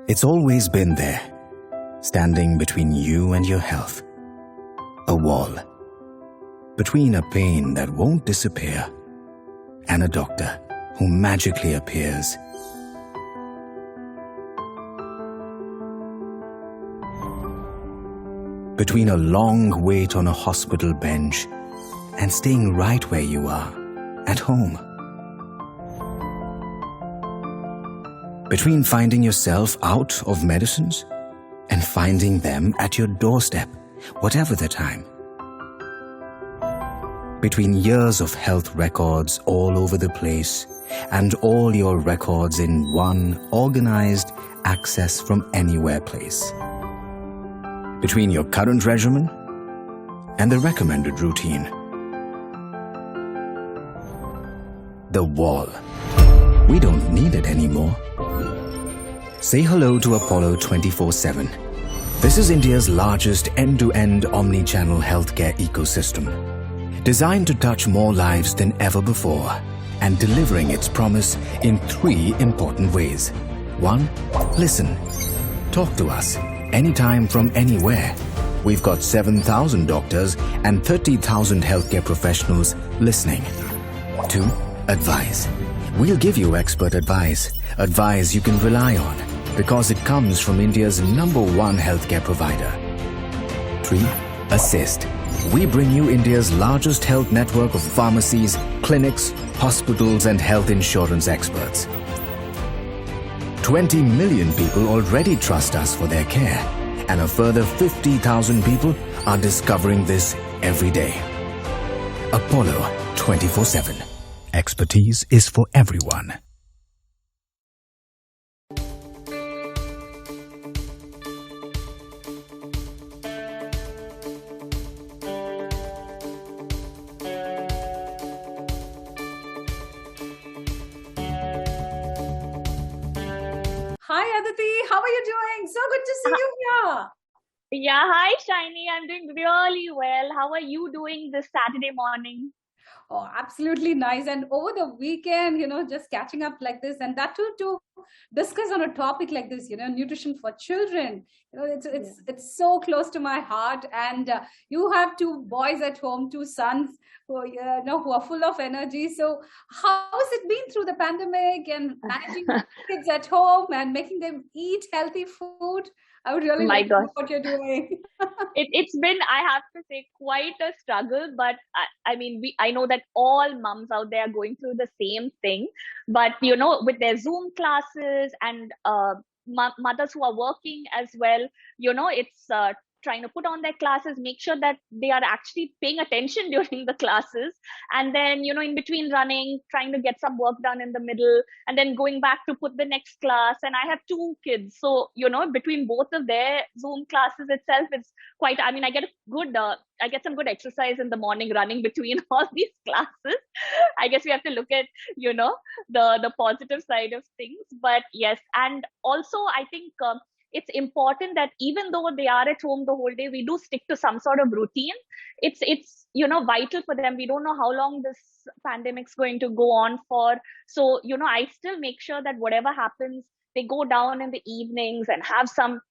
It's always been there, standing between you and your health. A wall. Between a pain that won't disappear and a doctor who magically appears. Between a long wait on a hospital bench and staying right where you are, at home. Between finding yourself out of medicines and finding them at your doorstep, whatever the time. Between years of health records all over the place and all your records in one organized access from anywhere place. Between your current regimen and the recommended routine. The wall. We don't need it anymore. Say hello to Apollo 24/7. This is India's largest end-to-end omni-channel healthcare ecosystem, designed to touch more lives than ever before and delivering its promise in 3 important ways. 1. Listen. Talk to us anytime from anywhere. We've got 7,000 doctors and 30,000 healthcare professionals listening. 2. Advise. We'll give you expert advice you can rely on, because it comes from India's #1 healthcare provider. 3. Assist. We bring you India's largest health network of pharmacies, clinics, hospitals and health insurance experts. 20 million people already trust us for their care, and a further 50,000 people are discovering this every day. Apollo 24/7. Expertise is for everyone. Hi Aditi, how are you doing? So good to see you here. Yeah, hi Shiny. I'm doing really well. How are you doing this Saturday morning? Oh, absolutely nice. And over the weekend, just catching up like this, and that too to discuss on a topic like this, nutrition for children. It's so close to my heart. And you have 2 boys at home, 2 sons who are full of energy. So how has it been through the pandemic and managing kids at home and making them eat healthy food? I would really like to know what you're doing. It's been, I have to say, quite a struggle. But I know that all mums out there are going through the same thing. But, with their Zoom classes and mothers who are working as well, it's trying to put on their classes, make sure that they are actually paying attention during the classes. And then, in between running, trying to get some work done in the middle and then going back to put the next class. And I have 2 kids. So, between both of their Zoom classes itself, it's quite, I get some good exercise in the morning running between all these classes. I guess we have to look at, the positive side of things. But yes, and also I think, it's important that even though they are at home the whole day, we do stick to some sort of routine. It's vital for them. We don't know how long this pandemic's going to go on for. So, I still make sure that whatever happens, they go down in the evenings and have some,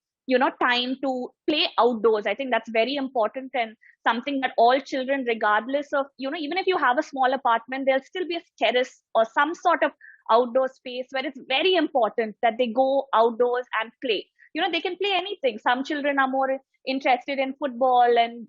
time to play outdoors. I think that's very important and something that all children, regardless of, even if you have a small apartment, there'll still be a terrace or some sort of outdoor space where it's very important that they go outdoors and play. They can play anything. Some children are more interested in football and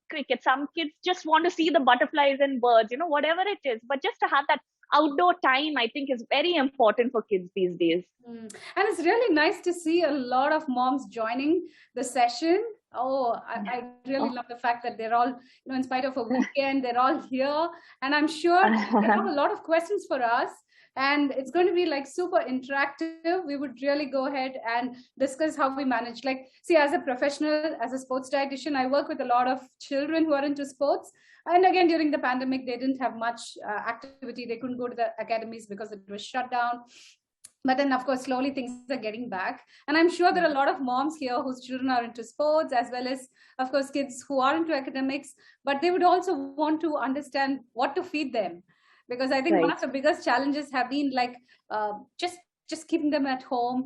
cricket. Some kids just want to see the butterflies and birds, whatever it is. But just to have that outdoor time, I think, is very important for kids these days. And it's really nice to see a lot of moms joining the session. I really love the fact that they're all, in spite of a weekend, they're all here. And I'm sure they have a lot of questions for us. And it's going to be like super interactive. We would really go ahead and discuss how we manage. As a professional, as a sports dietitian, I work with a lot of children who are into sports. And again, during the pandemic, they didn't have much activity. They couldn't go to the academies because it was shut down. But then, of course, slowly things are getting back. And I'm sure there are a lot of moms here whose children are into sports, as well as, of course, kids who are into academics. But they would also want to understand what to feed them. Because I think one of the biggest challenges have been just just keeping them at home,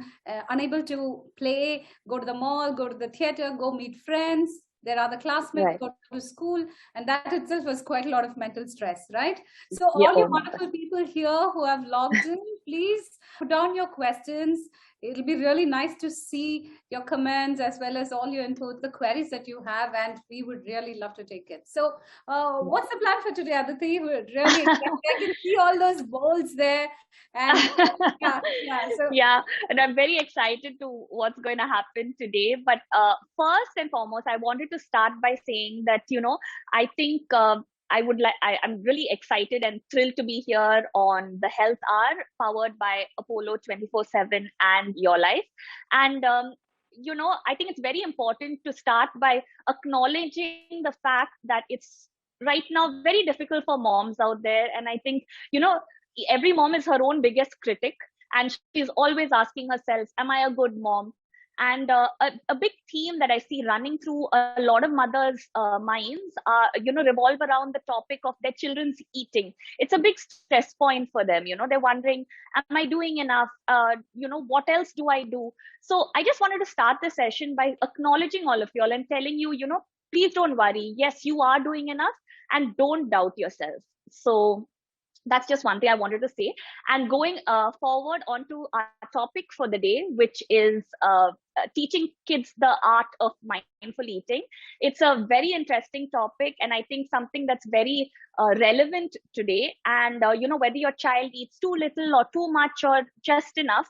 unable to play, go to the mall, go to the theater, go meet friends, their other classmates, Right. go to school, and that itself was quite a lot of mental stress, right? So Yeah. all Oh you my God. wonderful people here who have logged in, please put down your questions. It'll be really nice to see your comments as well as all your input, the queries that you have, and we would really love to take it. So what's the plan for today, Aditi? We're really excited. I can see all those bowls there. And so Yeah, and I'm very excited to what's going to happen today. But first and foremost, I wanted to start by saying that, I think I'm really excited and thrilled to be here on the Health Hour powered by Apollo 24/7 and Your Life. And, I think it's very important to start by acknowledging the fact that it's right now very difficult for moms out there. And I think, every mom is her own biggest critic, and she's always asking herself, am I a good mom? And a big theme that I see running through a lot of mothers' minds, revolve around the topic of their children's eating. It's a big stress point for them. They're wondering, am I doing enough? What else do I do? So I just wanted to start the session by acknowledging all of y'all and telling you, please don't worry. Yes, you are doing enough, and don't doubt yourself. So that's just one thing I wanted to say. And going forward onto our topic for the day, which is teaching kids the art of mindful eating. It's a very interesting topic, and I think something that's very relevant today. And, whether your child eats too little or too much or just enough,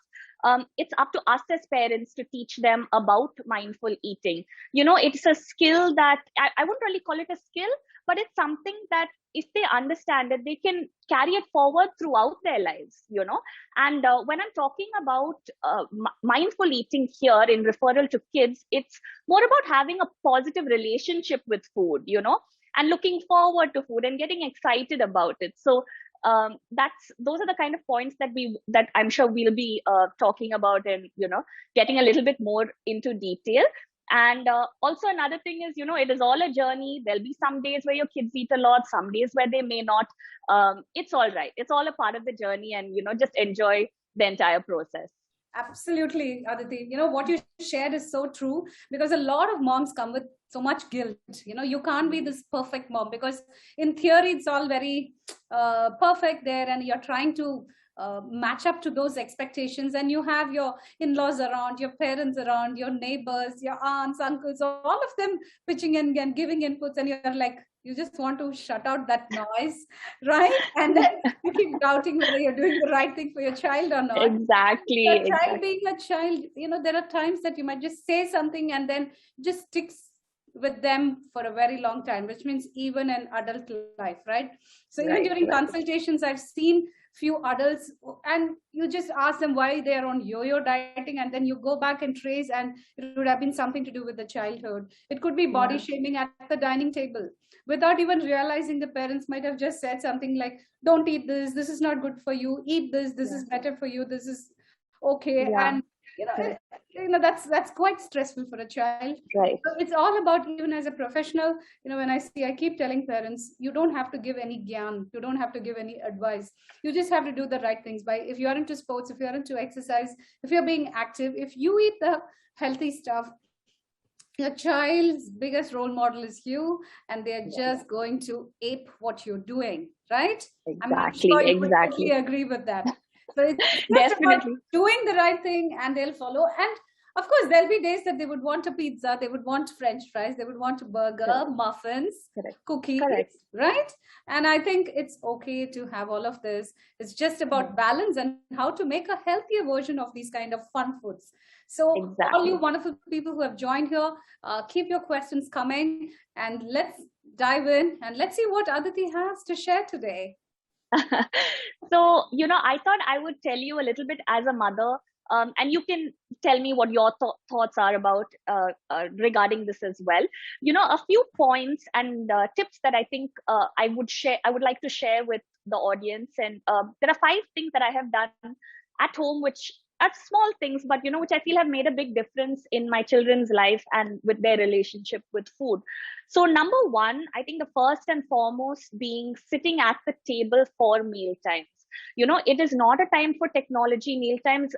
it's up to us as parents to teach them about mindful eating. It's a skill that I wouldn't really call it a skill, but it's something that if they understand it, they can carry it forward throughout their lives, And when I'm talking about mindful eating here in referral to kids, it's more about having a positive relationship with food, and looking forward to food and getting excited about it. So those are the kind of points that I'm sure we'll be talking about and, getting a little bit more into detail. And also another thing is, it is all a journey. There'll be some days where your kids eat a lot, some days where they may not. It's all right. It's all a part of the journey, and, just enjoy the entire process. Absolutely, Aditi. What you shared is so true, because a lot of moms come with so much guilt. You can't be this perfect mom, because in theory, it's all very perfect there, and you're trying to match up to those expectations, and you have your in-laws around, your parents around, your neighbors, your aunts, uncles, all of them pitching in and giving inputs, and you're like, you just want to shut out that noise, right? And then you keep doubting whether you're doing the right thing for your child or not. Exactly. The child being a child, there are times that you might just say something and then just sticks with them for a very long time, which means even in adult life, right? So even during consultations, I've seen few adults, and you just ask them why they are on yo-yo dieting, and then you go back and trace, and it would have been something to do with the childhood. It could be body shaming at the dining table, without even realizing the parents might have just said something like, don't eat this, this is not good for you, eat this, this is better for you, this is okay. And that's quite stressful for a child. Right. So it's all about, even as a professional, when I keep telling parents, you don't have to give any gyan, you don't have to give any advice, you just have to do the right things. If you're into sports, if you're into exercise, if you're being active, if you eat the healthy stuff, your child's biggest role model is you, and they're just going to ape what you're doing, right? Exactly. I'm sure you would totally agree with that. So it's just about doing the right thing, and they'll follow. And of course, there'll be days that they would want a pizza, they would want French fries, they would want a burger, muffins, cookies, right? And I think it's okay to have all of this. It's just about balance and how to make a healthier version of these kind of fun foods. So all you wonderful people who have joined here, keep your questions coming, and let's dive in and let's see what Aditi has to share today. So, I thought I would tell you a little bit as a mother, and you can tell me what your thoughts are about regarding this as well. A few points and tips that I think I would like to share with the audience. And there are 5 things that I have done at home, which are small things, but which I feel have made a big difference in my children's life and with their relationship with food. So number 1, I think the first and foremost being sitting at the table for meal times. It is not a time for technology. Meal times,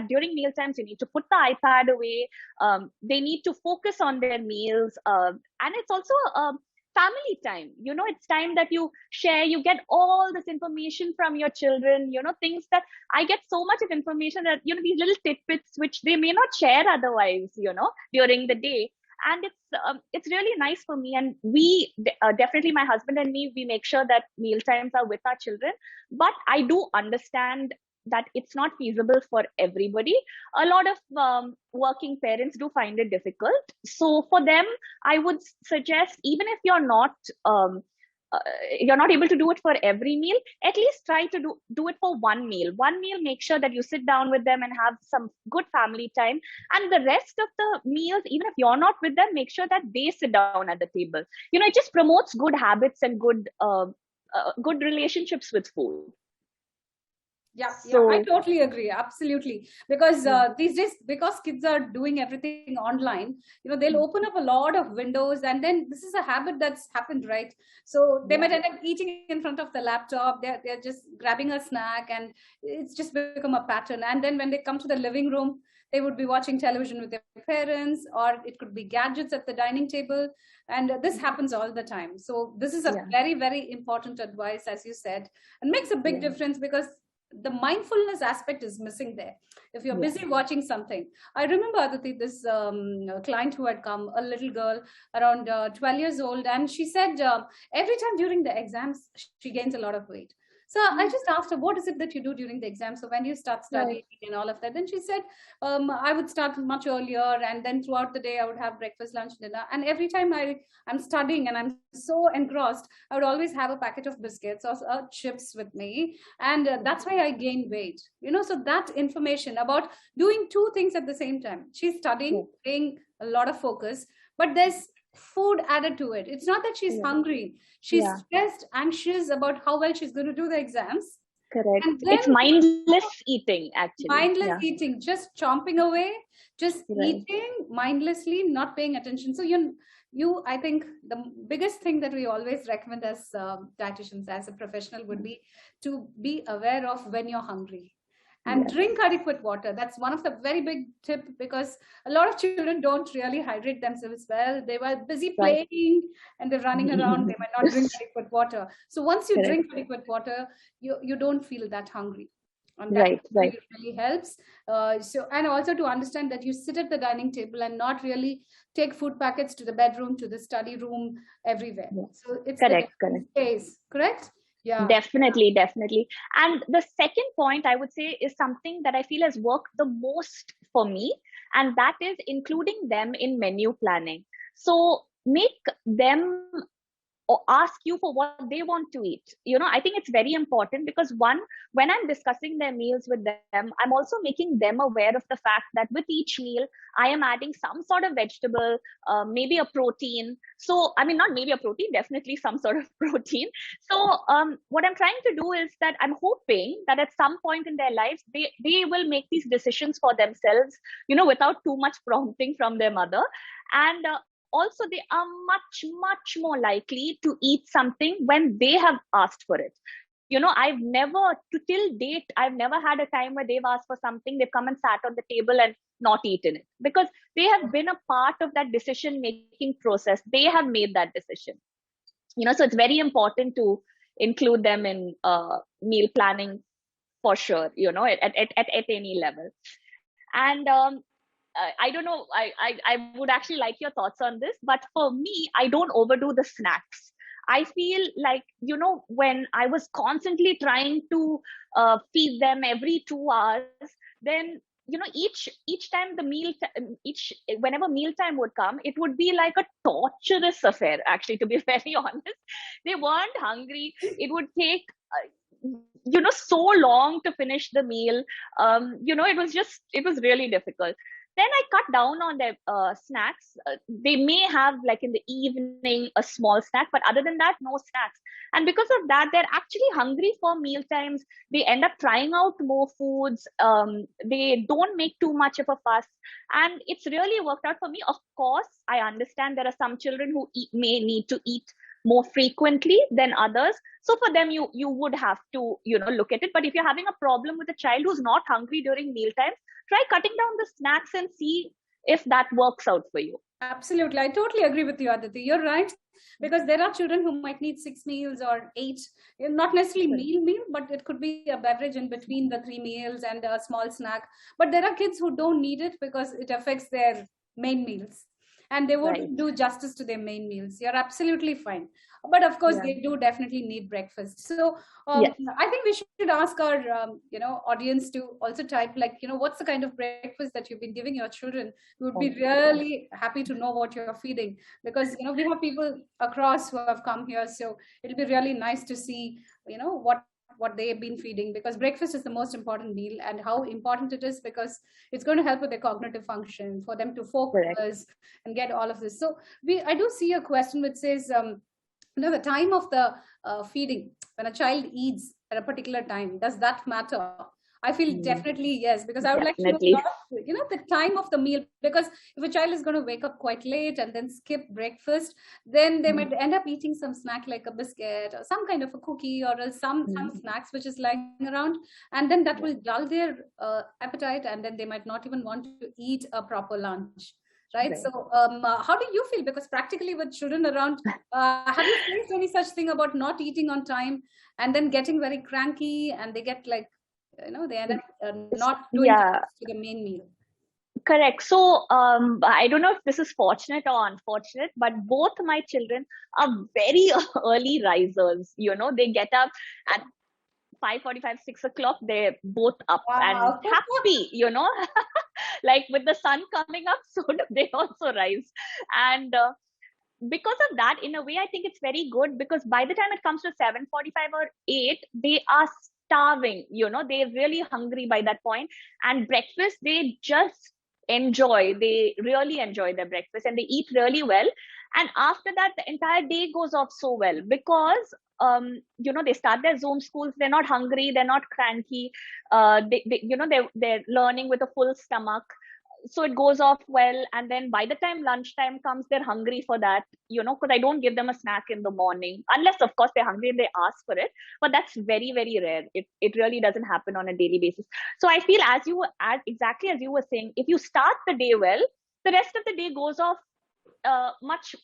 during meal times, you need to put the iPad away. They need to focus on their meals. And it's also family time. It's time that you share, you get all this information from your children, things that I get so much of information that, these little tidbits which they may not share otherwise, during the day. And it's really nice for me. And we definitely, my husband and me, we make sure that meal times are with our children. But I do understand that it's not feasible for everybody. A lot of working parents do find it difficult. So for them, I would suggest, even if you're not able to do it for every meal, at least try to do it for one meal. One meal, make sure that you sit down with them and have some good family time. And the rest of the meals, even if you're not with them, make sure that they sit down at the table. It just promotes good habits and good relationships with food. Yeah, I totally agree. Absolutely. Because these days, because kids are doing everything online, they'll open up a lot of windows, and then this is a habit that's happened, right? So they might end up eating in front of the laptop. They're just grabbing a snack, and it's just become a pattern. And then when they come to the living room, they would be watching television with their parents, or it could be gadgets at the dining table. And this happens all the time. So this is a very, very important advice, as you said, and makes a big difference, because the mindfulness aspect is missing there. If you're busy watching something. I remember, Aditi, this client who had come, a little girl around 12 years old, and she said every time during the exams, she gains a lot of weight. So I just asked her, what is it that you do during the exam? So when you start studying and all of that, then she said, I would start much earlier, and then throughout the day, I would have breakfast, lunch, dinner. And every time I'm studying and I'm so engrossed, I would always have a packet of biscuits or chips with me. And that's why I gain weight. So that information about doing two things at the same time. She's studying, paying a lot of focus, but there's food added to it. It's not that she's hungry. She's stressed, anxious about how well she's going to do the exams. Correct. It's mindless eating, actually. Mindless eating, just chomping away, just eating mindlessly, not paying attention. So I think the biggest thing that we always recommend as dietitians, as a professional, would be to be aware of when you're hungry. And drink adequate water. That's one of the very big tip, because a lot of children don't really hydrate themselves well. They were busy playing and they're running around. They might not drink adequate water. So once you drink adequate water, you don't feel that hungry. And that really helps. And also to understand that you sit at the dining table and not really take food packets to the bedroom, to the study room, everywhere. So it's correct. Space, correct? Yeah. Definitely. And the second point I would say is something that I feel has worked the most for me, and that is including them in menu planning. So make them or ask you for what they want to eat. I think it's very important, because one, when I'm discussing their meals with them, I'm also making them aware of the fact that with each meal, I am adding some sort of vegetable, maybe a protein. So, not maybe a protein, definitely some sort of protein. So what I'm trying to do is that I'm hoping that at some point in their lives, they will make these decisions for themselves, without too much prompting from their mother. And also, they are much, much more likely to eat something when they have asked for it. Till date, I've never had a time where they've asked for something, they've come and sat on the table and not eaten it, because they have been a part of that decision-making process. They have made that decision. So it's very important to include them in meal planning for sure, at any level. And I don't know, I would actually like your thoughts on this, but for me, I don't overdo the snacks. I feel like, when I was constantly trying to feed them every 2 hours, then, each time whenever mealtime would come, it would be like a torturous affair, actually, to be very honest. They weren't hungry. It would take, so long to finish the meal. It was really difficult. Then I cut down on their snacks. They may have, like in the evening, a small snack, but other than that, no snacks. And because of that, they're actually hungry for meal times. They end up trying out more foods. They don't make too much of a fuss. And it's really worked out for me. Of course, I understand there are some children who may need to eat more frequently than others. So for them, you would have to, look at it. But if you're having a problem with a child who's not hungry during mealtime, try cutting down the snacks and see if that works out for you. Absolutely. I totally agree with you, Aditi. You're right. Because there are children who might need 6 meals or 8, not necessarily meal, but it could be a beverage in between the 3 meals and a small snack. But there are kids who don't need it because it affects their main meals. And they won't do justice to their main meals. You're absolutely fine. But of course, they do definitely need breakfast. So I think we should ask our, audience to also type, like, what's the kind of breakfast that you've been giving your children? We would be really happy to know what you're feeding, because, we have people across who have come here. So it'll be really nice to see, what they have been feeding, because breakfast is the most important meal, and how important it is, because it's going to help with their cognitive function, for them to focus and get all of this. So I do see a question which says, the time of the feeding, when a child eats at a particular time, does that matter? I feel definitely yes, because I would like to know, the time of the meal, because if a child is going to wake up quite late and then skip breakfast, then they might end up eating some snack like a biscuit or some kind of a cookie, or some snacks which is lying around, and then that will dull their appetite, and then they might not even want to eat a proper lunch. Right. So how do you feel? Because practically with children around, have you faced any such thing about not eating on time and then getting very cranky, and they get like, they end up not doing to the main meal? Correct. So I don't know if this is fortunate or unfortunate, but both my children are very early risers. They get up at 5:45, 6 o'clock. They're both up and happy, like with the sun coming up, so do they also rise. And because of that, in a way, I think it's very good, because by the time it comes to 7:45 or 8, they are starving, they're really hungry by that point. And breakfast, they just they really enjoy their breakfast, and they eat really well. And after that, the entire day goes off so well, because they start their Zoom schools, they're not hungry, they're not cranky, they're learning with a full stomach. So it goes off well. And then by the time lunchtime comes, they're hungry for that, because I don't give them a snack in the morning, unless of course they're hungry and they ask for it. But that's very, very rare. It really doesn't happen on a daily basis. So I feel, exactly as you were saying, if you start the day well, the rest of the day goes off much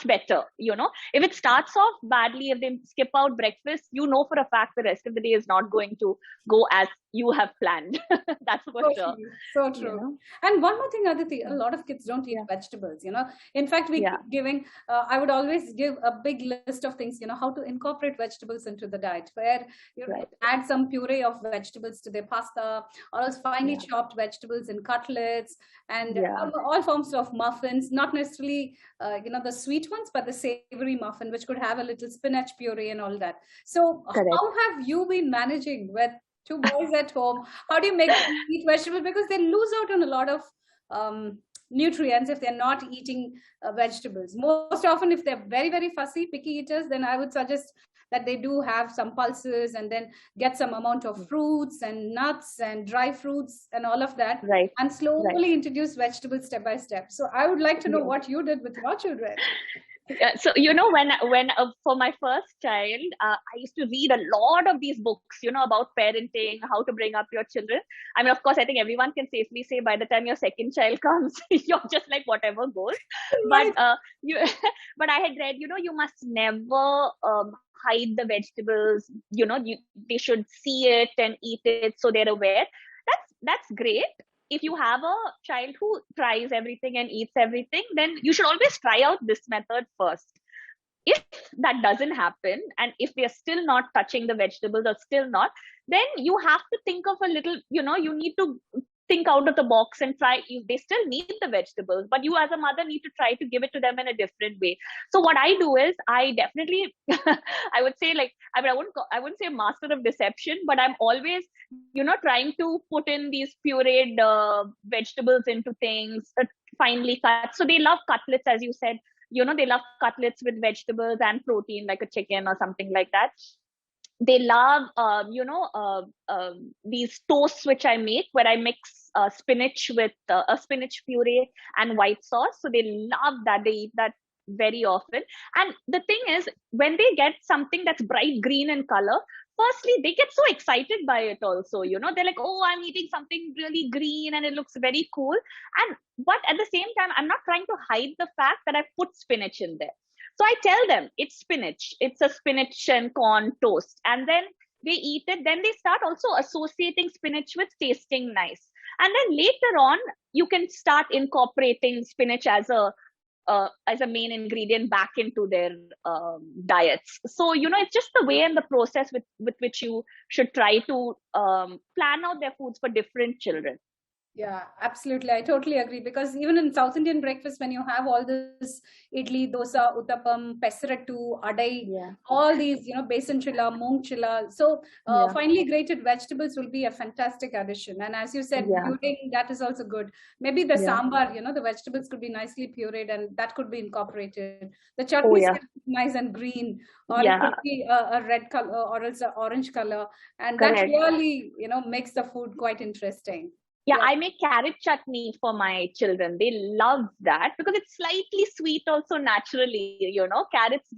better. If it starts off badly, if they skip out breakfast, for a fact the rest of the day is not going to go as you have planned. That's for sure. So true. And one more thing, Aditi, a lot of kids don't eat vegetables. In fact, we keep giving, I would always give a big list of things, how to incorporate vegetables into the diet, where you add some puree of vegetables to their pasta, or else finely chopped vegetables in cutlets, and all forms of muffins, not necessarily the sweet ones, but the savory muffin, which could have a little spinach puree and all that. So how have you been managing with 2 boys at home? How do you make them eat vegetables? Because they lose out on a lot of nutrients if they're not eating vegetables. Most often, if they're very, very fussy, picky eaters, then I would suggest that they do have some pulses, and then get some amount of fruits and nuts and dry fruits and all of that, and slowly introduce vegetables step by step. So I would like to know what you did with your children. So when for my first child, I used to read a lot of these books, about parenting, how to bring up your children. I mean, of course, I think everyone can safely say by the time your second child comes, you're just like whatever goes. But but I had read, you must never hide the vegetables. They should see it and eat it, so they're aware. That's great. If you have a child who tries everything and eats everything, then you should always try out this method first. If that doesn't happen, and if they're still not touching the vegetables or still not, then you have to think of a little, you need to think out of the box and try. They still need the vegetables, but you as a mother need to try to give it to them in a different way. So what I do is, I definitely, I would say, like, I wouldn't say master of deception, but I'm always, trying to put in these pureed vegetables into things, finely cut. So they love cutlets, as you said. They love cutlets with vegetables and protein, like a chicken or something like that. They love, these toasts which I make, where I mix spinach with a spinach puree and white sauce. So they love that. They eat that very often. And the thing is, when they get something that's bright green in color, firstly, they get so excited by it also, they're like, oh, I'm eating something really green and it looks very cool. But at the same time, I'm not trying to hide the fact that I put spinach in there. So I tell them it's spinach. It's a spinach and corn toast. And then they eat it. Then they start also associating spinach with tasting nice. And then later on, you can start incorporating spinach as a main ingredient back into their diets. So, it's just the way and the process with which you should try to plan out their foods for different children. Yeah, absolutely. I totally agree, because even in South Indian breakfast, when you have all this idli, dosa, uttapam, pesarattu, adai, all these, besan chilla, moong chilla. So finely grated vegetables will be a fantastic addition. And as you said, pureeing, that is also good. Maybe the sambar, the vegetables could be nicely pureed and that could be incorporated. The chutney is nice and green, or it could be a red color or else an orange color. And that really, makes the food quite interesting. Yeah, I make carrot chutney for my children. They love that because it's slightly sweet also naturally, carrots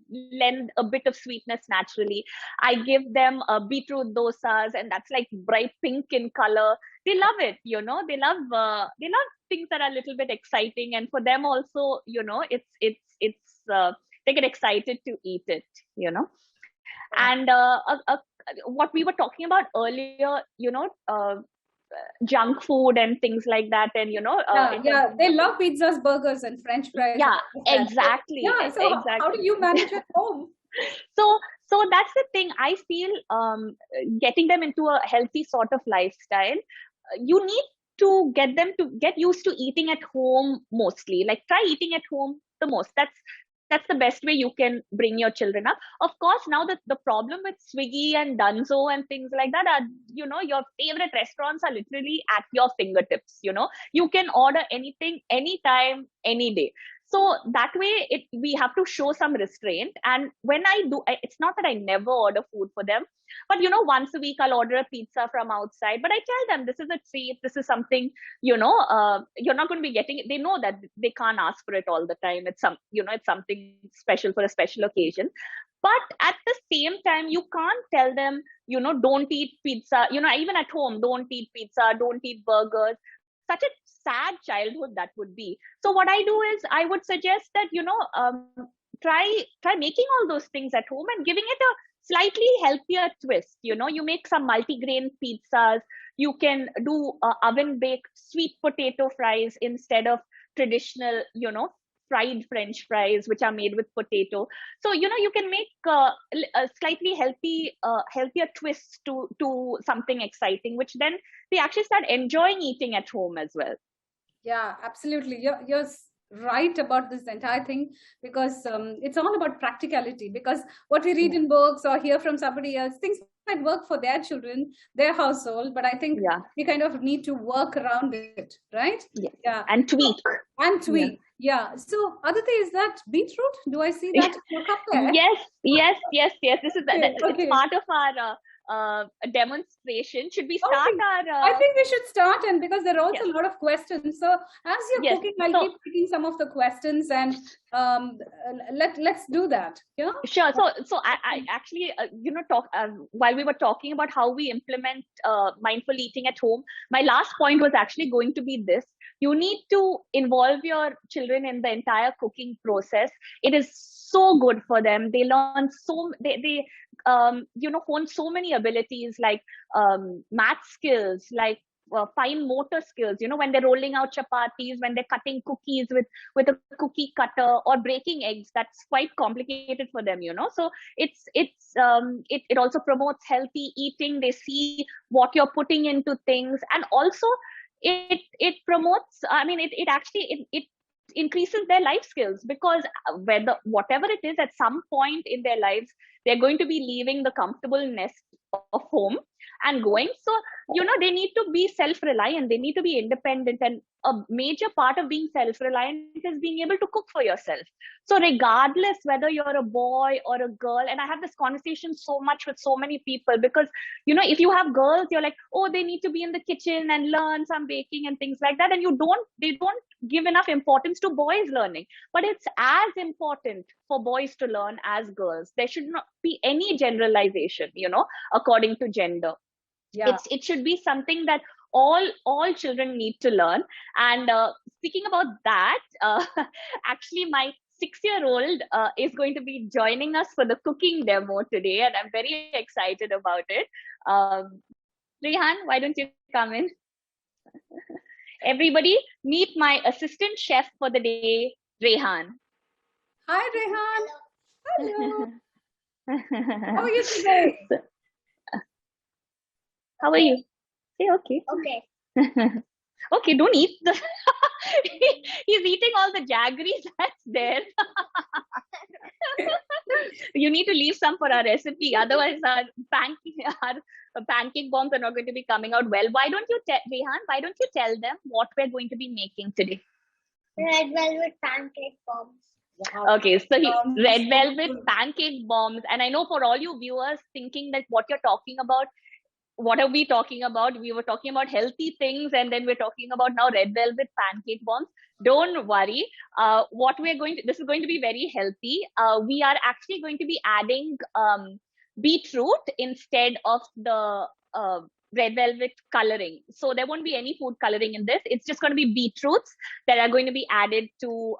lend a bit of sweetness naturally. I give them beetroot dosas, and that's like bright pink in color. They love it, they love things that are a little bit exciting, and for them also, they get excited to eat it, And what we were talking about earlier, junk food and things like that, and they love pizzas, burgers, and French fries. Yeah, exactly. So exactly. How do you manage at home? So that's the thing. I feel getting them into a healthy sort of lifestyle, you need to get them to get used to eating at home mostly. Like, try eating at home the most. That's the best way you can bring your children up. Of course, now the problem with Swiggy and Dunzo and things like that are, your favorite restaurants are literally at your fingertips. You can order anything, anytime, any day. So that way, we have to show some restraint. And when I do, it's not that I never order food for them, but once a week I'll order a pizza from outside. But I tell them, this is a treat. This is something, you're not going to be getting it. They know that they can't ask for it all the time. It's it's something special for a special occasion. But at the same time, you can't tell them, don't eat pizza. Even at home, don't eat pizza, don't eat burgers. Such a sad childhood that would be. So what I do is I would suggest that, try making all those things at home and giving it a slightly healthier twist. You make some multigrain pizzas. You can do oven baked sweet potato fries instead of traditional, fried French fries, which are made with potato. So, you can make a slightly healthier twist to something exciting, which then they actually start enjoying eating at home as well. Yeah, absolutely. You're right about this entire thing, because it's all about practicality. Because what we read in books or hear from somebody else, things might work for their children, their household, but I think we kind of need to work around it, right? Yeah. And tweak. Yeah. So Aditi, is that beetroot? Do I see that up there? Yes. This is it's part of our demonstration. Should we start I think we should start, and because there are also a lot of questions. So as you're cooking, I'll keep taking some of the questions, and let's do that. Yeah. Sure. So I actually talk while we were talking about how we implement mindful eating at home. My last point was actually going to be this. You need to involve your children in the entire cooking process. It is so good for them. They learn they hone so many abilities, like math skills, like fine motor skills, when they're rolling out chapatis, when they're cutting cookies with a cookie cutter, or breaking eggs. That's quite complicated for them, So it also promotes healthy eating. They see what you're putting into things, and also it promotes, it actually increases their life skills, because whatever it is, at some point in their lives, They're going to be leaving the comfortable nest of home and going. So, they need to be self-reliant. They need to be independent. And a major part of being self-reliant is being able to cook for yourself. So regardless whether you're a boy or a girl, and I have this conversation so much with so many people, because, if you have girls, you're like, oh, they need to be in the kitchen and learn some baking and things like that. And they don't give enough importance to boys learning. But it's as important for boys to learn as girls. There should not be any generalization, according to gender. Yeah. It should be something that all children need to learn. And speaking about that, actually my 6-year-old is going to be joining us for the cooking demo today, and I'm very excited about it. Rehan, why don't you come in? Everybody, meet my assistant chef for the day, Rehan. Hi, Rehan. Hello. How are you today? How are you? Say okay. Okay. Okay, don't eat the. He's eating all the jaggeries that's there. You need to leave some for our recipe. Otherwise, our pancake bombs are not going to be coming out well. Why don't you Rehan? Why don't you tell them what we're going to be making today? Red velvet pancake bombs. Wow. Okay, so red velvet pancake bombs. And I know for all you viewers thinking that what you're talking about, what are we talking about? We were talking about healthy things, and then we're talking about now red velvet pancake bombs. Don't worry. This is going to be very healthy. We are actually going to be adding beetroot instead of the red velvet coloring. So there won't be any food coloring in this. It's just going to be beetroots that are going to be added to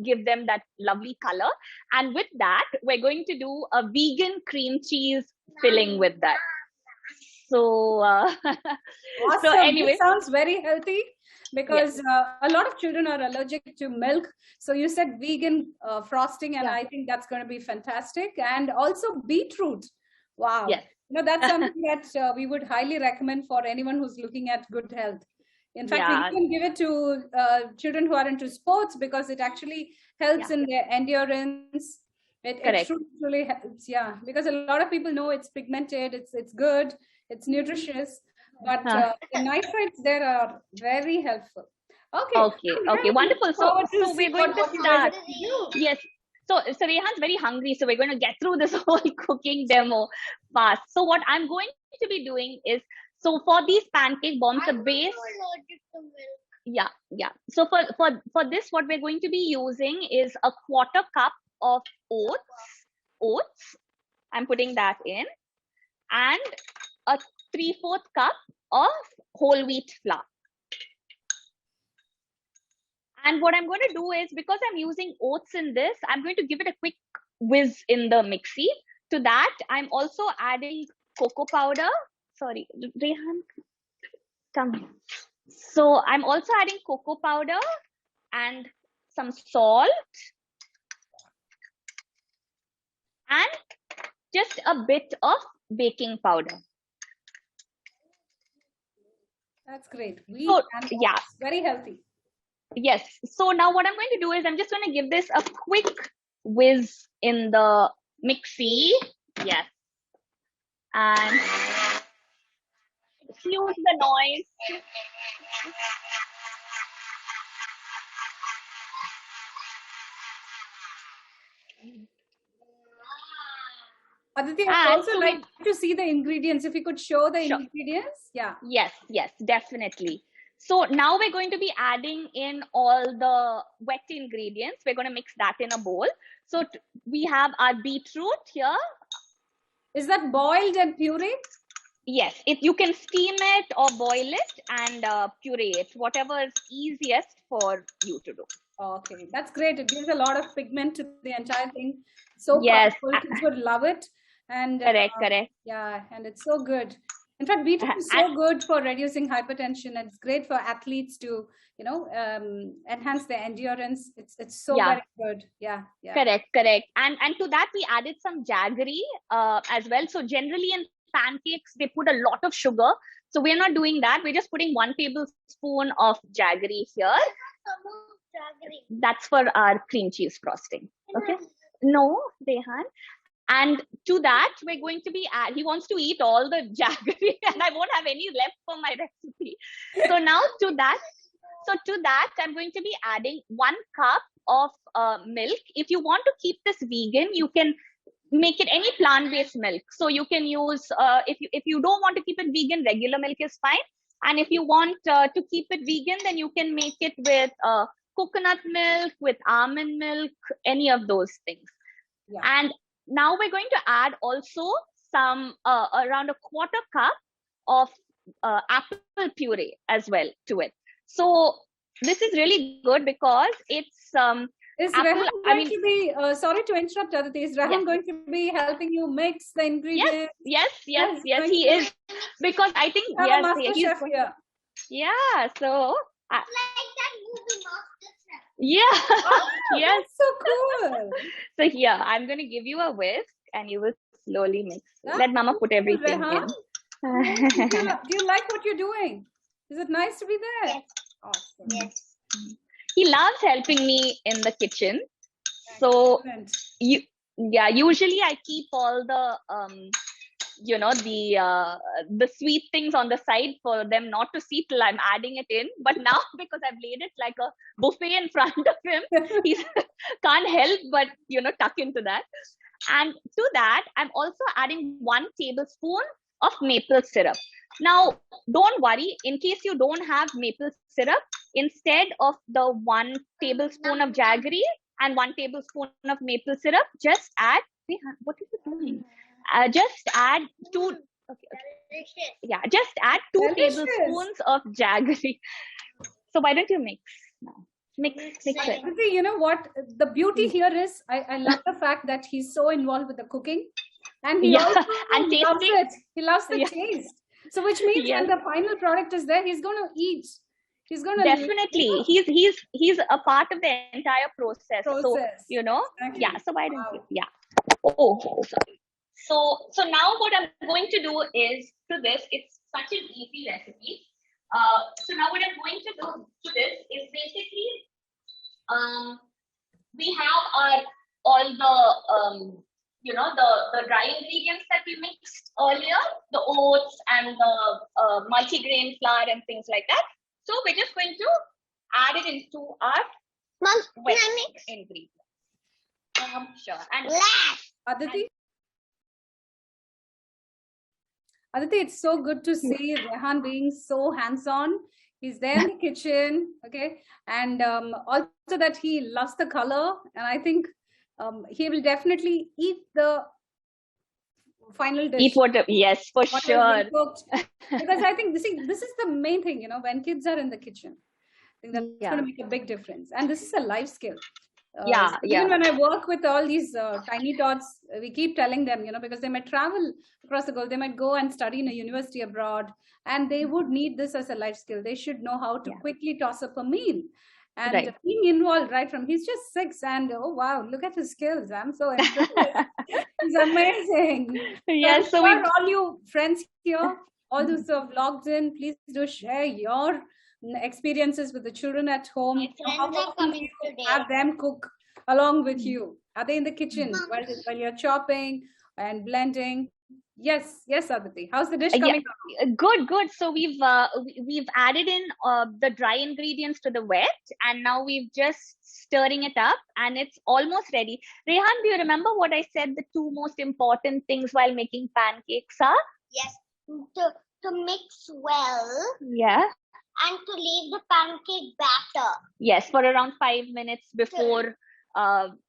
give them that lovely color. And with that, we're going to do a vegan cream cheese filling with that. So, Awesome. so anyway, This sounds very healthy, because a lot of children are allergic to milk. So you said vegan frosting, and I think that's going to be fantastic. And also beetroot. Wow. Yes. That's something that we would highly recommend for anyone who's looking at good health. In fact, we can give it to children who are into sports, because it actually helps in their endurance. It truly helps, because a lot of people know it's pigmented, it's good, it's nutritious, but the nitrates there are very helpful. Okay, wonderful. So we're going to start. Yes. So Rehan's very hungry, so we're going to get through this whole cooking demo fast. So what I'm going to be doing is, so for these pancake bombs, the base. Yeah. So for this, what we're going to be using is a 1/4 cup of oats. I'm putting that in, and a 3/4 cup of whole wheat flour. And what I'm going to do is, because I'm using oats in this, I'm going to give it a quick whiz in the mixie. To that, I'm also adding cocoa powder. Sorry, Rehan, come here. So I'm also adding cocoa powder and some salt and just a bit of baking powder. That's great. Very healthy. Yes. So now what I'm going to do is, I'm just going to give this a quick whiz in the mixie. Yes. And excuse the noise. Aditi, I'd also like to see the ingredients. If you could show the ingredients. Yeah. Yes, definitely. So now we're going to be adding in all the wet ingredients. We're going to mix that in a bowl. So we have our beetroot here. Is that boiled and pureed? Yes, you can steam it or boil it and puree it, whatever is easiest for you to do. Okay, that's great. It gives a lot of pigment to the entire thing. So yes, kids would love it. And correct. Yeah, and it's so good. In fact, beetroot is so good for reducing hypertension. It's great for athletes to, enhance their endurance. It's so very good. Yeah. Correct. And to that, we added some jaggery as well. So generally in pancakes, they put a lot of sugar. So we're not doing that. We're just putting 1 tablespoon of jaggery here. That's for our cream cheese frosting. Okay. No, Rehan. And to that, we're going to be he wants to eat all the jaggery, and I won't have any left for my recipe. So now to that, I'm going to be adding 1 cup of milk. If you want to keep this vegan, you can make it any plant-based milk. So you can use, if you don't want to keep it vegan, regular milk is fine. And if you want to keep it vegan, then you can make it with coconut milk, with almond milk, any of those things. Yeah. And now we're going to add also some around a 1/4 cup of apple puree as well to it. So this is really good because it's Is apple, Rehan going to be, sorry to interrupt, Aditi, is Rehan Yes. going to be helping you mix the ingredients? yes, Going he to is, because I think have a yes, master he's chef here. yeah. So Like that movie Master yeah, yes. That's so cool. So here I'm going to give you a whisk, and you will slowly mix. Yeah. Let Mama put everything Rehan? in. Do you like what you're doing? Is it nice to be there? Yes. Awesome. Yes. He loves helping me in the kitchen. So Excellent. usually I keep all the the sweet things on the side for them not to see till I'm adding it in. But now, because I've laid it like a buffet in front of him, he can't help but tuck into that. And to that, I'm also adding 1 tablespoon of maple syrup. Now, don't worry, in case you don't have maple syrup, instead of the 1 tablespoon of jaggery and 1 tablespoon of maple syrup, just add, what is it doing? Just add 2, Delicious. yeah, just add 2 Delicious. tablespoons of jaggery. So why don't you mix now? Mix it. Aditi, you know what? The beauty here is, I love the fact that he's so involved with the cooking. And he Yeah, also and loves tasting. it. He loves the Yeah. taste. So which means Yes. when the final product is there, he's going to eat. He's going to Definitely, he's a part of the entire process. So Process. Exactly. yeah. So why don't Wow. you? Yeah. Oh, sorry. So now what I'm going to do is to this. It's such an easy recipe. So now what I'm going to do to this is basically, we have all the the dry ingredients that we mixed earlier, the oats and the multigrain flour and things like that. So we're just going to add it into our Mom, wet can I mix? ingredients. Sure. And Last. Aditi, it's so good to see Rehan being so hands-on. He's there in the kitchen, okay? And also that he loves the color. And I think he will definitely eat the final dish. eat what? Yes, for what has sure. been cooked. Because I think this is the main thing, when kids are in the kitchen. I think that's going to make a big difference. And this is a life skill. Yeah. Even when I work with all these tiny tots, we keep telling them, because they might travel across the world, they might go and study in a university abroad, and they would need this as a life skill. They should know how to quickly toss up a meal. And Right. being involved right from, he's just 6, and oh wow, look at his skills. I'm so impressed. He's amazing. Yes, So so I'm sure all you friends here, all those who have logged in, please do share your experiences with the children at home. My friends How are often coming you today. have them cook along with you? Are they in the kitchen while you're chopping and blending? Yes, Aditi. How's the dish coming out? Good. So we've added in the dry ingredients to the wet, and now we've just stirring it up, and it's almost ready. Rehan, do you remember what I said? The 2 most important things while making pancakes are? Yes. To mix well Yeah. and to leave the pancake batter. Yes, for around 5 minutes before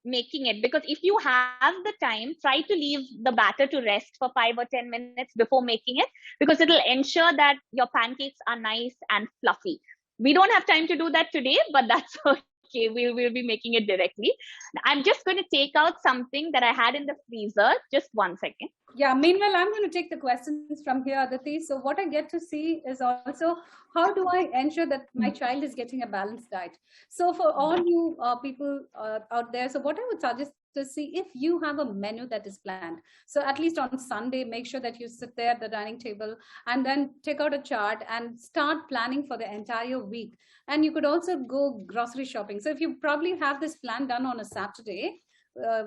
making it, because if you have the time, try to leave the batter to rest for 5 or 10 minutes before making it, because it'll ensure that your pancakes are nice and fluffy. We don't have time to do that today, but that's okay. We will be making it directly. I'm just going to take out something that I had in the freezer. Just 1 second. Yeah, meanwhile, I'm going to take the questions from here, Aditi. So what I get to see is also, how do I ensure that my child is getting a balanced diet? So for all you people out there, so what I would suggest to see if you have a menu that is planned. So at least on Sunday, make sure that you sit there at the dining table and then take out a chart and start planning for the entire week. And you could also go grocery shopping. So if you probably have this plan done on a Saturday,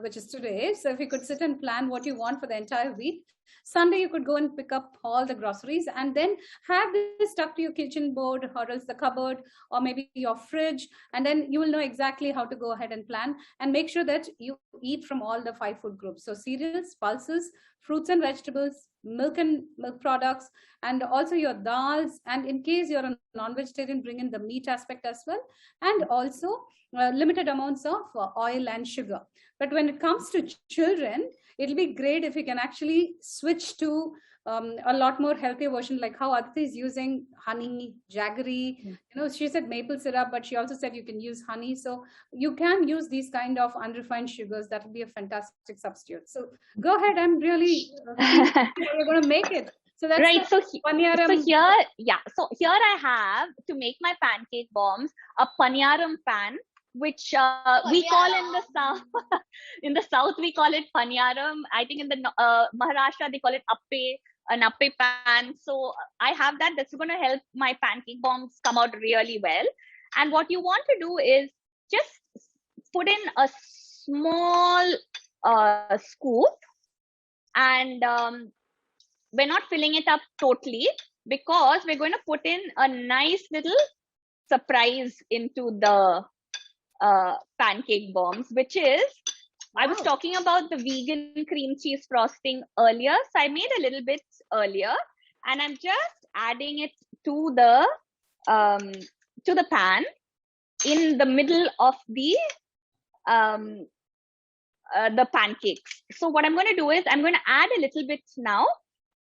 which is today. So if you could sit and plan what you want for the entire week, Sunday you could go and pick up all the groceries and then have this stuck to your kitchen board or else the cupboard or maybe your fridge, and then you will know exactly how to go ahead and plan and make sure that you eat from all the 5 food groups. So cereals, pulses, fruits and vegetables, milk and milk products, and also your dals, and in case you're a non-vegetarian, bring in the meat aspect as well, and also limited amounts of oil and sugar. But when it comes to children, it'll be great if you can actually switch to a lot more healthier version, like how Aditi is using honey, jaggery. You know, she said maple syrup, but she also said you can use honey. So you can use these kind of unrefined sugars. That will be a fantastic substitute. So go ahead. I'm really you're going to make it. So that's right. So here, So here I have, to make my pancake bombs, a paniyaram pan, which we call in the south. In the south, we call it paniyaram. I think in the Maharashtra they call it an appe pan. So I have that. That's going to help my pancake bombs come out really well. And what you want to do is just put in a small scoop, and we're not filling it up totally because we're going to put in a nice little surprise into the pancake bombs, which is, I was talking about the vegan cream cheese frosting earlier. So I made a little bit earlier, and I'm just adding it to the pan in the middle of the pancakes. So what I'm going to do is I'm going to add a little bit now.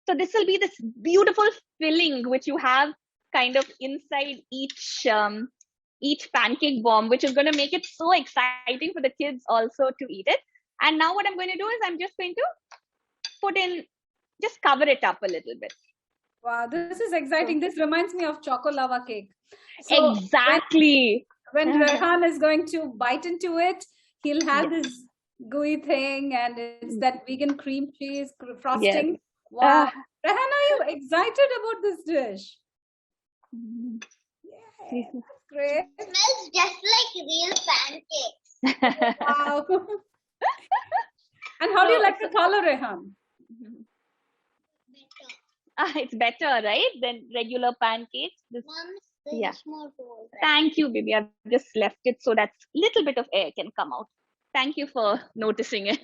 So this will be this beautiful filling which you have kind of inside each pancake bomb, which is going to make it so exciting for the kids also to eat it. And now what I'm going to do is I'm just going to just cover it up a little bit. Wow, this is exciting. This reminds me of choco lava cake. So exactly. When Rehan is going to bite into it, he'll have this gooey thing, and it's that vegan cream cheese frosting. Yes. Wow. Rehan, are you excited about this dish? Yeah, that's great. It smells just like real pancakes. Wow. And how do you like the color, Rehan? It's better, right, than regular pancakes. Mom's small bowl. Thank you, baby. I've just left it so that little bit of air can come out. Thank you for noticing it.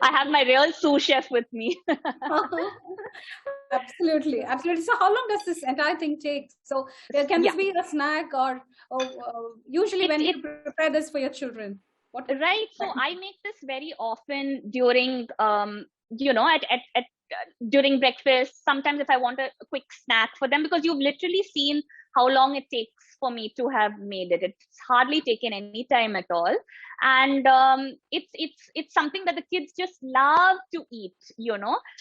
I have my real sous chef with me. Absolutely. So how long does this entire thing take? So can this be a snack, or usually when you prepare this for your children? Right. So I make this very often during, during breakfast. Sometimes if I want a quick snack for them, because you've literally seen how long it takes for me to have made it. It's hardly taken any time at all. And it's something that the kids just love to eat,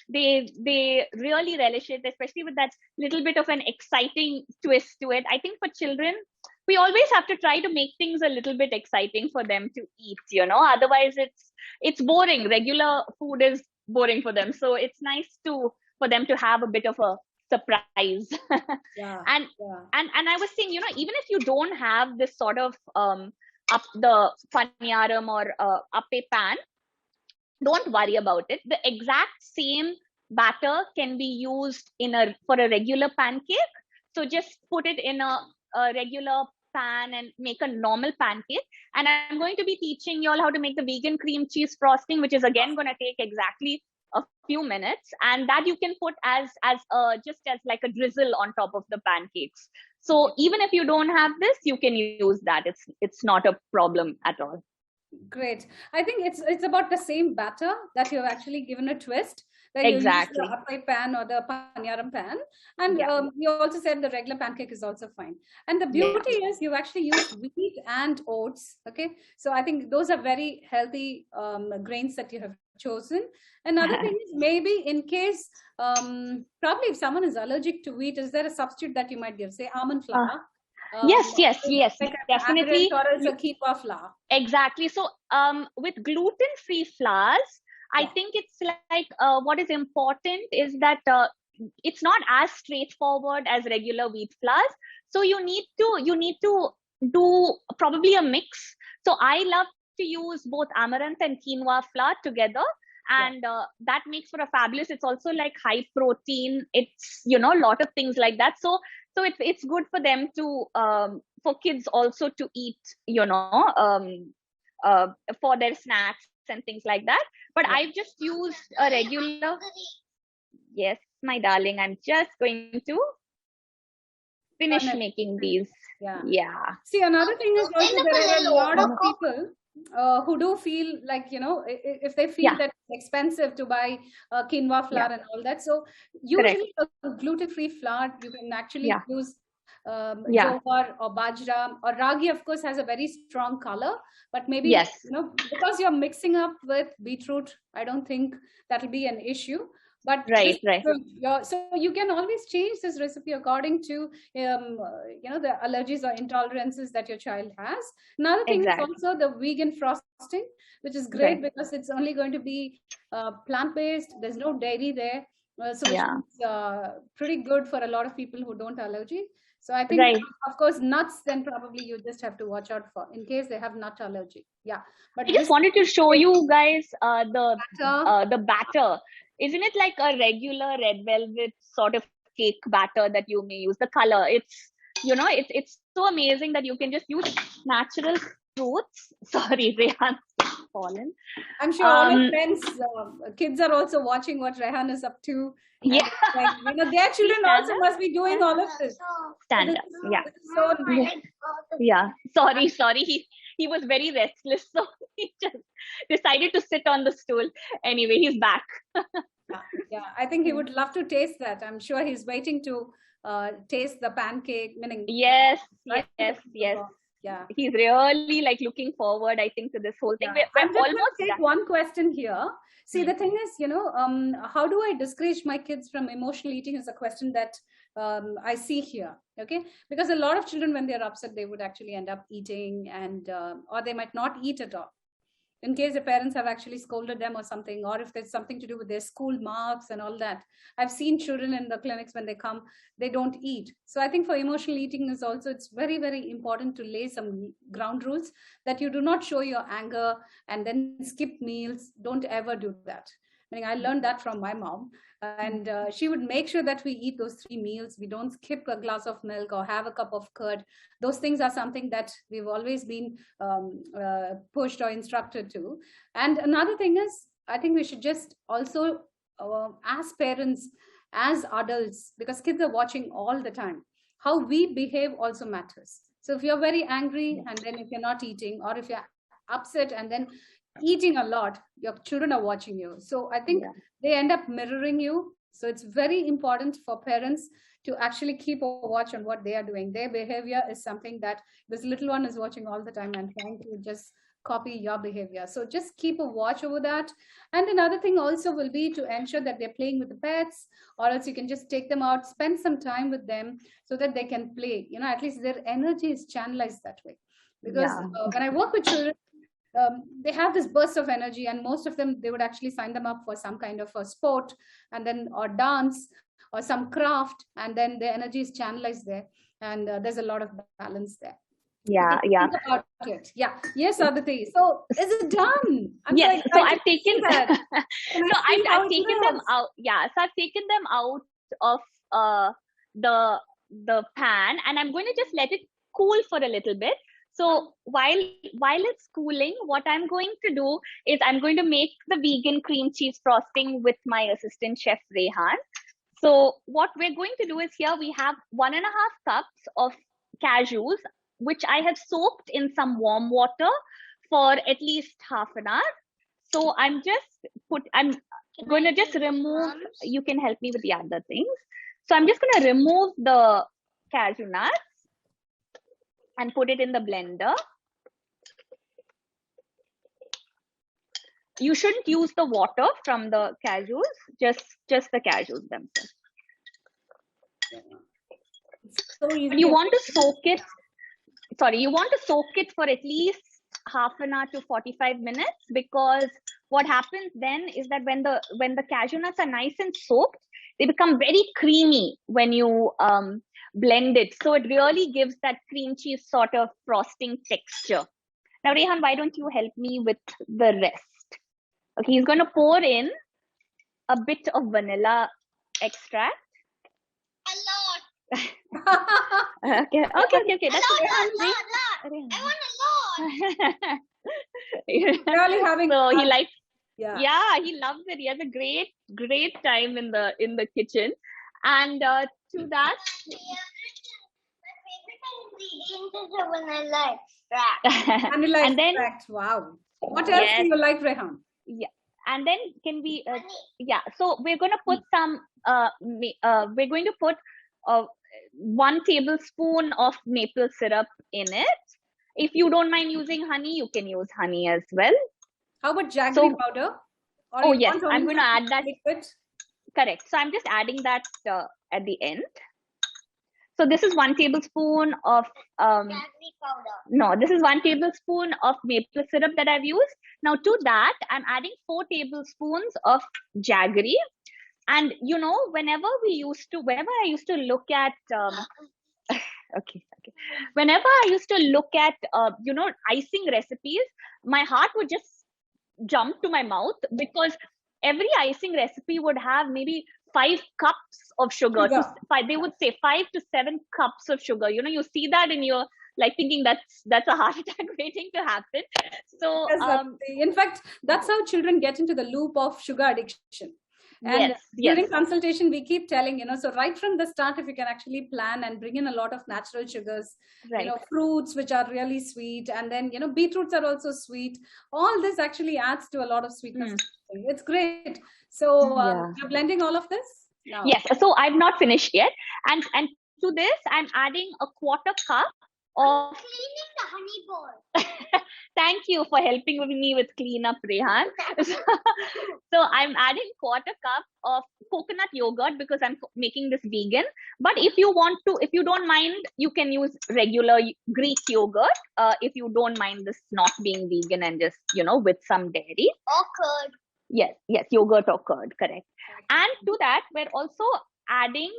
They really relish it, especially with that little bit of an exciting twist to it. I think for children, we always have to try to make things a little bit exciting for them to eat, Otherwise it's boring. Regular food is boring for them. So it's nice for them to have a bit of a surprise. And I was saying, even if you don't have this sort of up the paniyaram or appe pan, don't worry about it. The exact same batter can be used for a regular pancake. So just put it in a regular pan and make a normal pancake. And I'm going to be teaching you all how to make the vegan cream cheese frosting, which is again going to take exactly a few minutes, and that you can put as just as like a drizzle on top of the pancakes. So even if you don't have this, you can use that. It's not a problem at all. Great. I think it's about the same batter that you've actually given a twist. Exactly. You use the appe pan or the paniyaram pan, and you also said the regular pancake is also fine. And the beauty is you actually use wheat and oats. Okay, so I think those are very healthy grains that you have chosen. Another thing is, maybe in case probably if someone is allergic to wheat, is there a substitute that you might give? Say almond flour. Yes, like definitely. Or else a keeper flour. Exactly. So with gluten-free flours, I think it's like what is important is that it's not as straightforward as regular wheat flours. So you need to do probably a mix. So I love to use both amaranth and quinoa flour together. And that makes for a fabulous, it's also like high protein. It's, a lot of things like that. So it's good for them to, for kids also to eat, for their snacks and things like that. But I've just used a regular, yes, my darling, I'm just going to finish making these. Yeah. See, another thing is also there are a lot of people who do feel like, if they feel that it's expensive to buy quinoa flour and all that. So usually a gluten-free flour, you can actually use jowar or bajra or ragi. Of course, has a very strong color, but maybe because you're mixing up with beetroot, I don't think that'll be an issue. But so you can always change this recipe according to the allergies or intolerances that your child has. Another thing is also the vegan frosting, which is great because it's only going to be plant-based. There's no dairy there, so which is pretty good for a lot of people who don't allergy. So I think, of course, nuts, then probably you just have to watch out for in case they have nut allergy. Yeah. But I just wanted to show you guys the batter. Isn't it like a regular red velvet sort of cake batter that you may use? The color, it's, it's so amazing that you can just use natural fruits. Sorry, Rehan's fallen. I'm sure all my friends, kids are also watching what Rehan is up to. Yeah. Their children also must be doing all of this. Stand up. Yeah. So nice. Yeah. Sorry. He was very restless, so he just decided to sit on the stool. Anyway, he's back. Yeah, I think he would love to taste that. I'm sure he's waiting to taste the pancake. Yes. Yeah. He's really like looking forward, I think, to this whole thing. I'm just almost take one question here. See, the thing is, how do I discourage my kids from emotional eating is a question that I see here. Okay, because a lot of children, when they're upset, they would actually end up eating, and or they might not eat at all, in case the parents have actually scolded them or something, or if there's something to do with their school marks and all that. I've seen children in the clinics, when they come, they don't eat. So I think for emotional eating is also, it's very, very important to lay some ground rules that you do not show your anger and then skip meals. Don't ever do that. I learned that from my mom, and she would make sure that we eat those 3 meals. We don't skip a glass of milk or have a cup of curd. Those things are something that we've always been pushed or instructed to. And another thing is, I think we should just also, as parents, as adults, because kids are watching all the time, how we behave also matters. So if you're very angry and then if you're not eating, or if you're upset and then eating a lot, your children are watching you. So I think they end up mirroring you. So it's very important for parents to actually keep a watch on what they are doing. Their behavior is something that this little one is watching all the time and trying to just copy your behavior. So just keep a watch over that. And another thing also will be to ensure that they're playing with the pets, or else you can just take them out, spend some time with them so that they can play. At least their energy is channelized that way. Because when I work with children, they have this burst of energy, and most of them, they would actually sign them up for some kind of a sport, and then or dance or some craft, and then the energy is channelized there, and there's a lot of balance there. Yeah. Yes, Aditi. So is it done? Yes. So I've taken that. I've taken them out. Yeah. So I've taken them out of the pan, and I'm going to just let it cool for a little bit. So while it's cooling, what I'm going to do is I'm going to make the vegan cream cheese frosting with my assistant chef Rehan. So what we're going to do is, here we have 1.5 cups of cashews, which I have soaked in some warm water for at least half an hour. So I'm going to just remove, you can help me with the other things. So I'm just going to remove the cashew nuts and put it in the blender. You shouldn't use the water from the cashews, just the cashews themselves. So you want to soak it. Sorry, you want to soak it for at least half an hour to 45 minutes, because what happens then is that when the cashew nuts are nice and soaked, they become very creamy when you blend it. So it really gives that cream cheese sort of frosting texture. Now, Rehan, why don't you help me with the rest? Okay, he's going to pour in a bit of vanilla extract. A lot. Okay. That's Lot. I want a lot. Really having so fun. he likes. Yeah. He loves it. He has a great time in the kitchen, and to that. My favorite ingredient is the vanilla extract. Vanilla And then- extract. Wow. What else Yes. do you like, Rehan? Yeah, and then can we? Honey. So we're going to put some. We're going to put 1 tablespoon of maple syrup in it. If you don't mind using honey, you can use honey as well. How about jaggery So- powder? Or Oh, you yes, want I'm only going to add that. liquid? Correct. So I'm just adding that at the end. So this is 1 tablespoon of Jaggery powder. no, this is 1 tablespoon of maple syrup that I've used. Now to that, I'm adding 4 tablespoons of jaggery. And whenever I used to look at whenever I used to look at icing recipes, my heart would just jump to my mouth, because every icing recipe would have maybe 5 cups of sugar. They would say 5 to 7 cups of sugar. You see that and you're like thinking that's a heart attack waiting to happen. So Yes, in fact, that's how children get into the loop of sugar addiction. And yes. during consultation, we keep telling, so right from the start, if you can actually plan and bring in a lot of natural sugars, Right. fruits which are really sweet, and then, beetroots are also sweet. All this actually adds to a lot of sweetness. It's great. So you're blending all of this now? Yes. So I've not finished yet. And to this, I'm adding a 1/4 cup of. Cleaning the honey bowl. Thank you for helping me with cleanup, Rehan. So I'm adding 1/4 cup of coconut yogurt because I'm making this vegan. But if you don't mind, you can use regular Greek yogurt. If you don't mind this not being vegan and just, with some dairy. Or curd. Yes, yogurt or curd, correct. And to that, we're also adding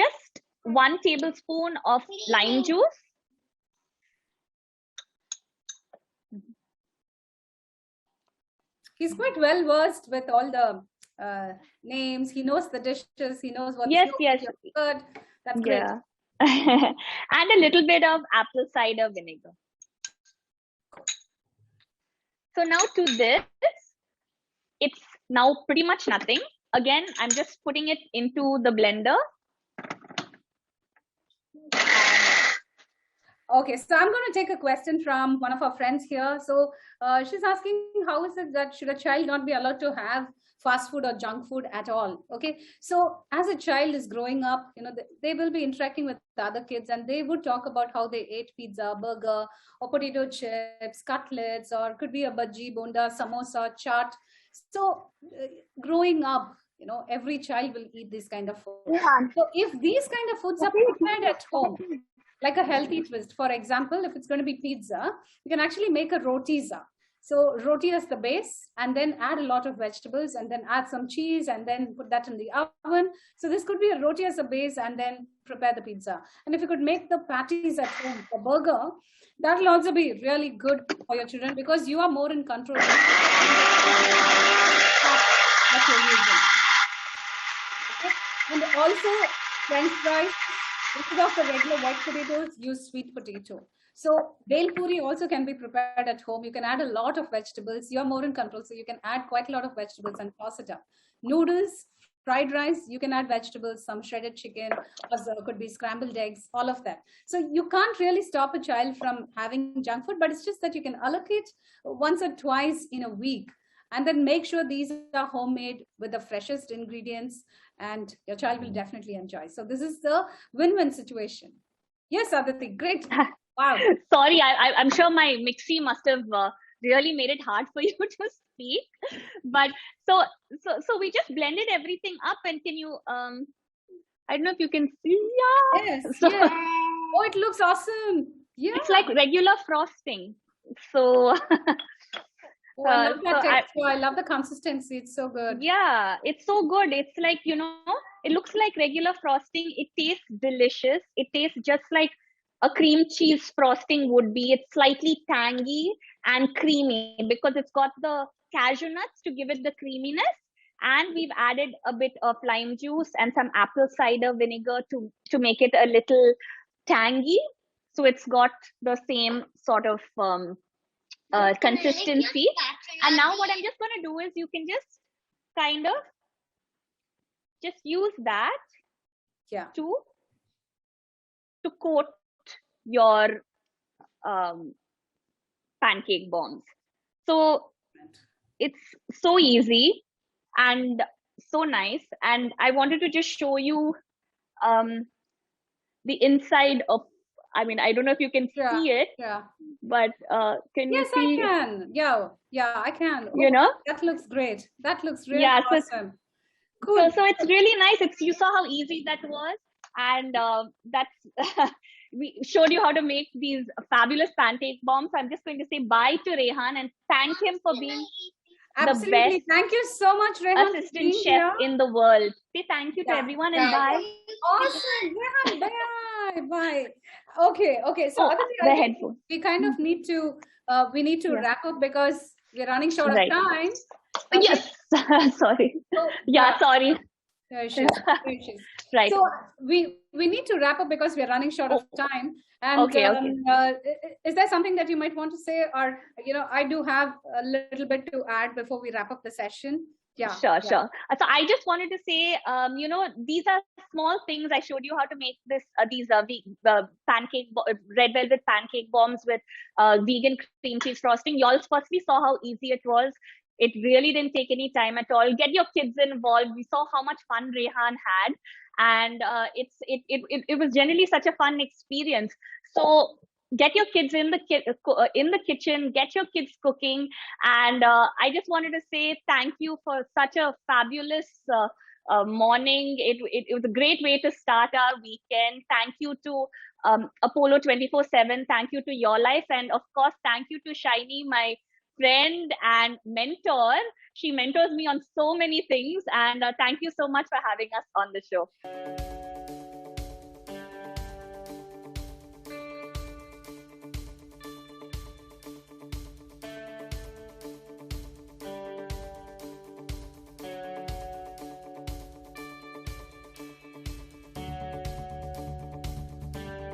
just 1 tablespoon of lime juice. He's quite well versed with all the names. He knows the dishes. He knows what Yes. good. That's great. Yeah. And a little bit of apple cider vinegar. So now to this, it's now pretty much nothing. Again, I'm just putting it into the blender. Okay, so I'm going to take a question from one of our friends here. So she's asking, how is it that should a child not be allowed to have fast food or junk food at all? Okay, so as a child is growing up, they will be interacting with the other kids, and they would talk about how they ate pizza, burger, or potato chips, cutlets, or could be a bhaji, bonda, samosa, chaat. So growing up, every child will eat this kind of food. So if these kind of foods are prepared at home, like a healthy twist, for example, if it's going to be pizza, you can actually make a rotiza. So roti as the base, and then add a lot of vegetables, and then add some cheese, and then put that in the oven. So this could be a roti as a base, and then prepare the pizza. And if you could make the patties at home, a burger, that will also be really good for your children, because you are more in control of what you're using. Okay? And also, French fries, instead of the regular white potatoes, use sweet potato. So bel puri also can be prepared at home. You can add a lot of vegetables. You're more in control, so you can add quite a lot of vegetables and toss it up. Noodles, fried rice, you can add vegetables, some shredded chicken, or could be scrambled eggs, all of that. So you can't really stop a child from having junk food, but it's just that you can allocate once or twice in a week, and then make sure these are homemade with the freshest ingredients, and your child will definitely enjoy. So this is the win-win situation. Yes, Aditi, great. Wow. Sorry, I'm sure my mixie must have really made it hard for you to speak. But so we just blended everything up, and can you I don't know if you can see. Yeah. Yes. So, yes. Oh, it looks awesome. Yeah. It's like regular frosting. So Oh, I love that texture. I love the consistency. It's so good. Yeah, it's so good. It's like, it looks like regular frosting. It tastes delicious. It tastes just like a cream cheese frosting would be. It's slightly tangy and creamy because it's got the cashew nuts to give it the creaminess. And we've added a bit of lime juice and some apple cider vinegar to make it a little tangy. So it's got the same sort of consistency. And now what I'm just going to do is you can just kind of just use that to coat your pancake bombs. So it's so easy and so nice. And I wanted to just show you the inside of, I mean, I don't know if you can see it, but can you see? Yes, I can. Yeah, I can. You know? That looks great. That looks really awesome. Cool. So it's really nice. You saw how easy that was. And that's, we showed you how to make these fabulous pancake bombs. I'm just going to say bye to Rehan and thank him for being the best. Thank you so much, Rehan, assistant chef in the world. Say thank you to everyone and bye. Awesome, Rehan, bye. Okay. So the headphones. We kind of need to wrap up because we're running short of time. Okay. Yes, sorry. So, sorry. There she is. Right. So we need to wrap up because we're running short of time. And is there something that you might want to say, or I do have a little bit to add before we wrap up the session? Sure. So I just wanted to say, these are small things. I showed you how to make these pancake red velvet pancake bombs with vegan cream cheese frosting. You all firstly saw how easy it was. It really didn't take any time at all. Get your kids involved. We saw how much fun Rehan had, and it was generally such a fun experience. So get your kids in the kitchen, get your kids cooking, and I just wanted to say thank you for such a fabulous morning. It was a great way to start our weekend. Thank you to Apollo 24/7. Thank you to Your Life, and of course, thank you to Shiny, my friend and mentor. She mentors me on so many things, and thank you so much for having us on the show.